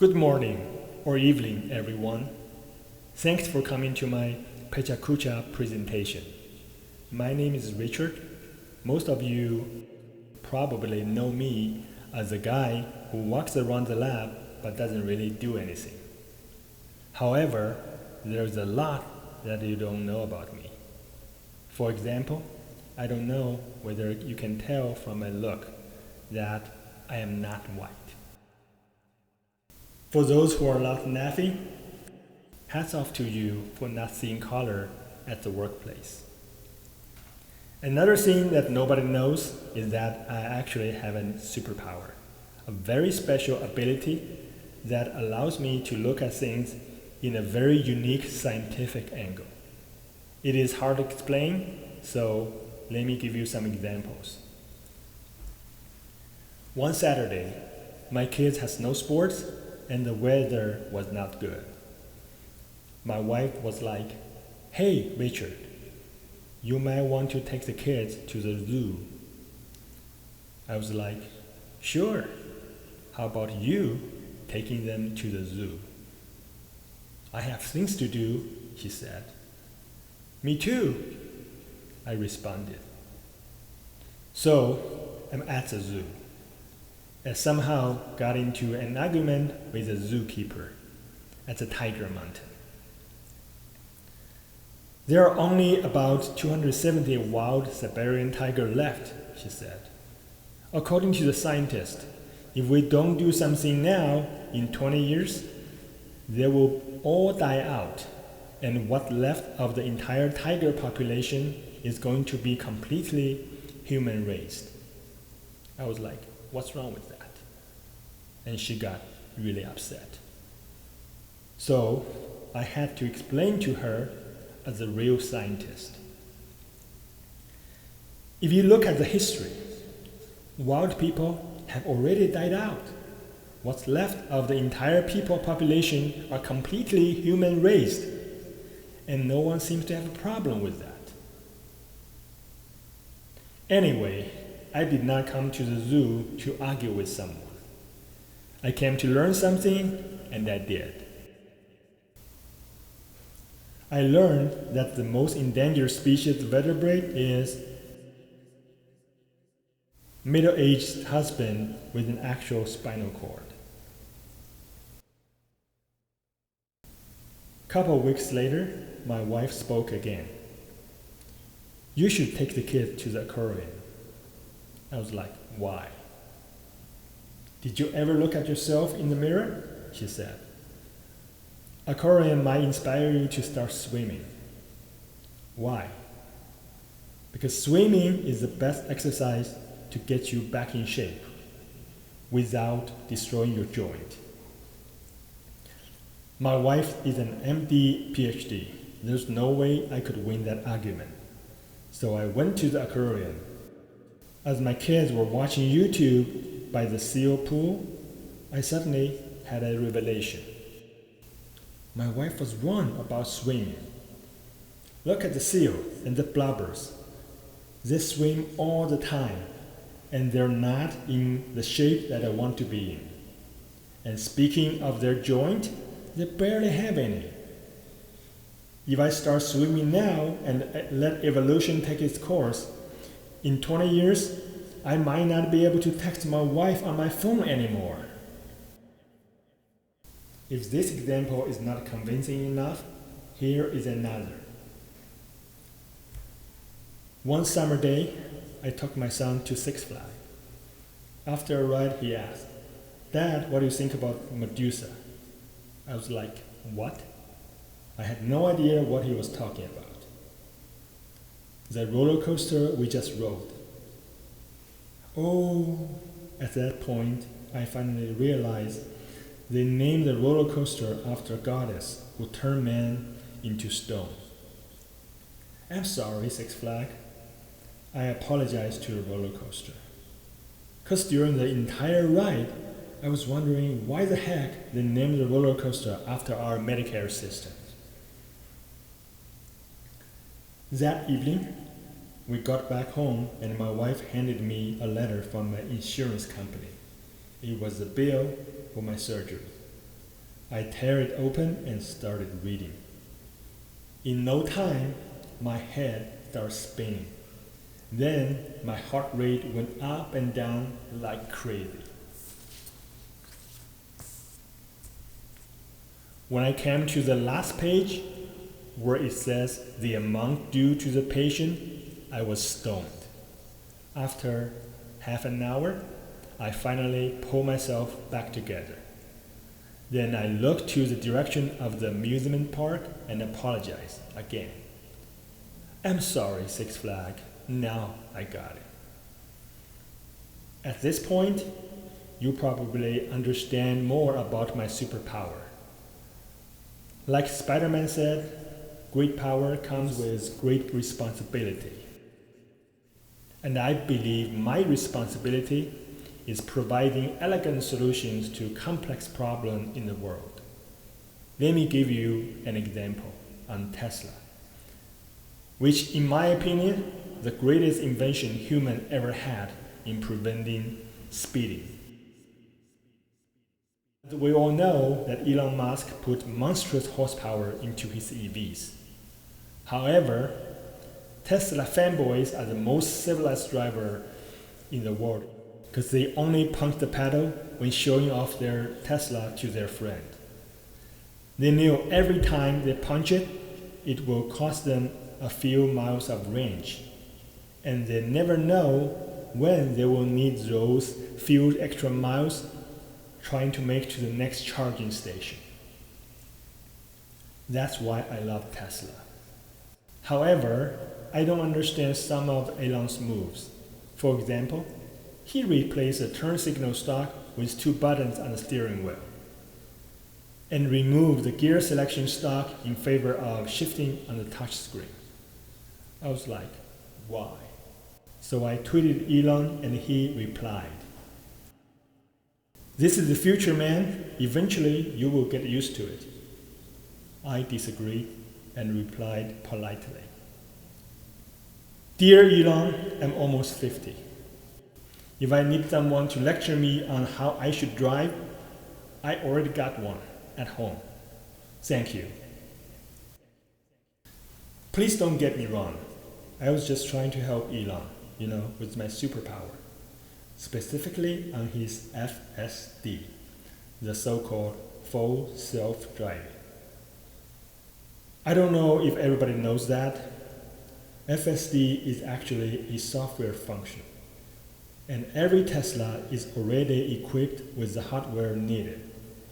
Good morning or evening, everyone. Thanks for coming to my Pecha Kucha presentation. My name is Richard. Most of you probably know me as a guy who walks around the lab but doesn't really do anything. However, there's a lot that you don't know about me. For example, I don't know whether you can tell from my look that I am not white. For those who are not nappy, hats off to you for not seeing color at the workplace. Another thing that nobody knows is that I actually have a superpower, a very special ability that allows me to look at things in a very unique scientific angle. It is hard to explain, so let me give you some examples. One Saturday, my kids had no sports and the weather was not good. My wife was like, "Hey, Richard, you might want to take the kids to the zoo." I was like, "Sure, how about you taking them to the zoo?" "I have things to do," she said. "Me too," I responded. So, I'm at the zoo. I somehow got into an argument with the zookeeper at the Tiger Mountain. "There are only about 270 wild Siberian tigers left," she said. "According to the scientist, if we don't do something now, in 20 years, they will all die out, and what's left of the entire tiger population is going to be completely human-raised." I was like, "What's wrong with that?" And she got really upset. So I had to explain to her as a real scientist. If you look at the history, wild people have already died out. What's left of the entire people population are completely human-raised, and no one seems to have a problem with that. Anyway, I did not come to the zoo to argue with someone. I came to learn something, and I did. I learned that the most endangered species of vertebrate is middle-aged husband with an actual spinal cord. Couple weeks later, my wife spoke again. "You should take the kids to the aquarium." I was like, "Why?" "Did you ever look at yourself in the mirror?" she said. "Aquarium might inspire you to start swimming." "Why?" "Because swimming is the best exercise to get you back in shape without destroying your joint." My wife is an MD, PhD. There's no way I could win that argument. So I went to the aquarium. As my kids were watching YouTube by the seal pool, I suddenly had a revelation. My wife was wrong about swimming. Look at the seal and the blubbers. They swim all the time, and they're not in the shape that I want to be in. And speaking of their joint, they barely have any. If I start swimming now and let evolution take its course, in 20 years, I might not be able to text my wife on my phone anymore. If this example is not convincing enough, here is another. One summer day, I took my son to Six Flags. After a ride, he asked, "Dad, what do you think about Medusa?" I was like, "What?" I had no idea what he was talking about. "The roller coaster we just rode." Oh, at that point, I finally realized they named the roller coaster after a goddess who turned man into stone. "I'm sorry, Six Flags." I apologized to the roller coaster. Because during the entire ride, I was wondering why the heck they named the roller coaster after our Medicare system. That evening, we got back home and my wife handed me a letter from my insurance company. It was a bill for my surgery. I tear it open and started reading. In no time, my head started spinning. Then my heart rate went up and down like crazy. When I came to the last page, where it says the amount due to the patient, I was stoned. After half an hour, I finally pulled myself back together. Then I looked to the direction of the amusement park and apologized again. I'm sorry, Six Flags. Now I got it. At this point, you probably understand more about my superpower. Like Spider-Man said, great power comes with great responsibility. And I believe my responsibility is providing elegant solutions to complex problems in the world. Let me give you an example on Tesla, which in my opinion, the greatest invention human ever had in preventing speeding. We all know that Elon Musk put monstrous horsepower into his EVs. However, Tesla fanboys are the most civilized driver in the world because they only punch the pedal when showing off their Tesla to their friend. They know every time they punch it, it will cost them a few miles of range. And they never know when they will need those few extra miles trying to make to the next charging station. That's why I love Tesla. However, I don't understand some of Elon's moves. For example, he replaced the turn signal stock with 2 buttons on the steering wheel and removed the gear selection stock in favor of shifting on the touch screen. I was like, why? So I tweeted Elon and he replied, "This is the future, man. Eventually you will get used to it." I disagreed and replied politely, "Dear Elon, I'm almost 50. If I need someone to lecture me on how I should drive, I already got one at home. Thank you." Please don't get me wrong. I was just trying to help Elon, with my superpower, specifically on his FSD, the so-called full self-driving. I don't know if everybody knows that. FSD is actually a software function, and every Tesla is already equipped with the hardware needed.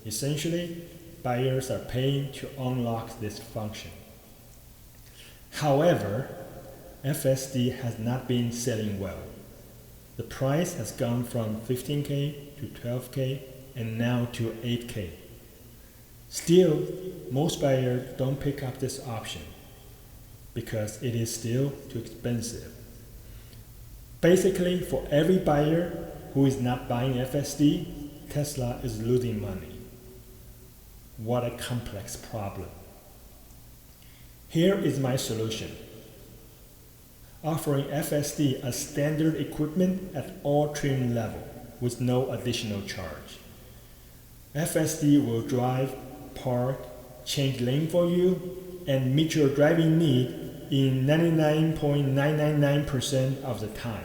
Essentially, buyers are paying to unlock this function. However, FSD has not been selling well. The price has gone from 15K to 12K and now to 8K. Still, most buyers don't pick up this option because it is still too expensive. Basically, for every buyer who is not buying FSD, Tesla is losing money. What a complex problem. Here is my solution. Offering FSD as standard equipment at all trim level with no additional charge. FSD will drive, park, change lane for you, and meet your driving need in 99.999% of the time.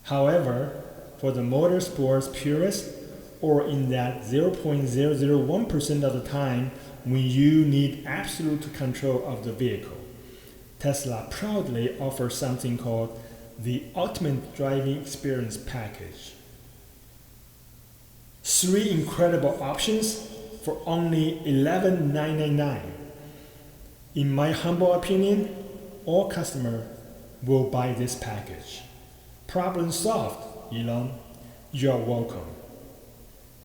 However, for the motorsports purist, or in that 0.001% of the time when you need absolute control of the vehicle, Tesla proudly offers something called the Ultimate Driving Experience Package. 3 incredible options for only $11,999. In my humble opinion, all customers will buy this package. Problem solved, Elon. You're welcome.